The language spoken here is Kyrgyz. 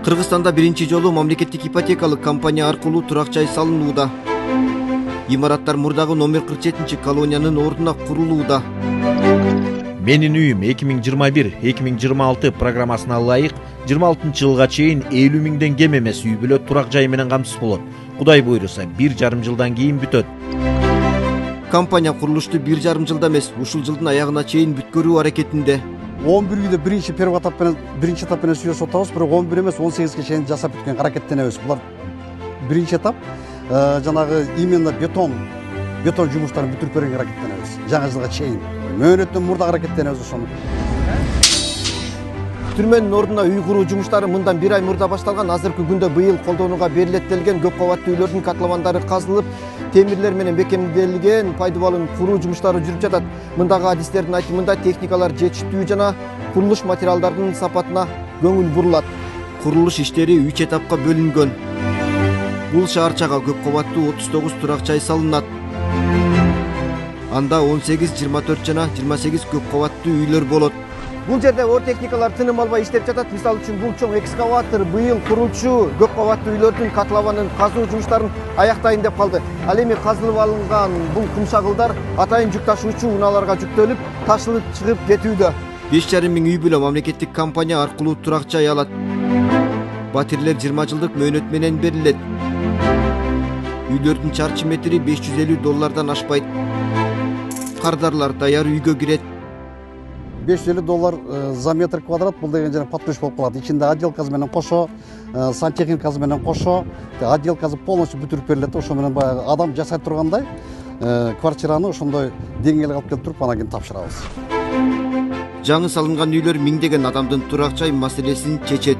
Кыргызстанда биринчи жолу мамлекеттик ипотекалык компания аркылуу турак жай салынууда. Имараттар мурдагы номер 47 колониянын ордуна курулууда. Менин үйүм 2021-2026 программасына ылайык 26-жылга чейин 50 миңден кем эмес үй бүлө турак жай менен камсыз болот. Кудай буйруса 1,5 жылдан кийин бүтөт. Компания курулушту 1,5 жылда эмес, ушул жылдын аягына чейин бүткөрүү аракетинде. 11 үйдө биринчи этап менен сүйлөшүп атабыз, бирок 11 эмес 18ге чейин жасап бүткөн аракеттенебиз. Булар биринчи этап жанагы именно бетон жумуштарын бүтүрүп берүүгө аракеттенебиз. Жаңы жылга чейин. Мөөнөттөн мурда аракеттенебиз ошону. Түрмөнүн ордуна үй куруу жумуштары мындан 1 ай мурда башталган. Азыркы күндө быйыл колдонууга берилеттелген көп кабаттуу үйлөрдүн катламандары казылып, темирлер менен бекемделген пайдубалын куруу жумуштары жүрүп жатат. Мындагы адистердин айтымында техникалар жетиштүү жана курулуш материалдарынын сапатына көңүл бурулат. Курулуш иштери 3 этапка бөлүнгөн. Бул шаарчага көп кабаттуу 39 турак жай салынат. Анда 18, 24 жана 28 көп кабаттуу үйлөр болот. Бул жерде оор техникалар тыным албай иштеп жатат. Мисалы үчүн бул чоң экскаватор быйыл курулчу көп кабаттуу үйлөрдүн катлабанын казуу жумуштарын аяктайын деп калды. Ал эми казылып алынган бул кумшагылдар атайын жүк ташуучу унааларга жүктөлүп, ташылып чыгып кетүүдө. 5,5 миң үй бүлө мамлекеттик компания аркылуу турак жай алат. Батирлер 20 жылдык мөөнөт менен берилет. Үйлөрдүн чарчы метри $550 ашпайт. Кардарлар даяр үйгө кирет. $550 за метр квадрат, бул деген жана подключ болуп калат. Ичинде отделкасы менен кошо, сантехникасы менен кошо, отделкасы полностью бүтүрүп берилет. Ошо менен баягы адам жашай тургандай квартираны ошондой деңгээлге алып келип туруп анан кийин тапшырабыз. Жаңы салынган үйлөр миңдеген адамдын турак жай маселесин чечет.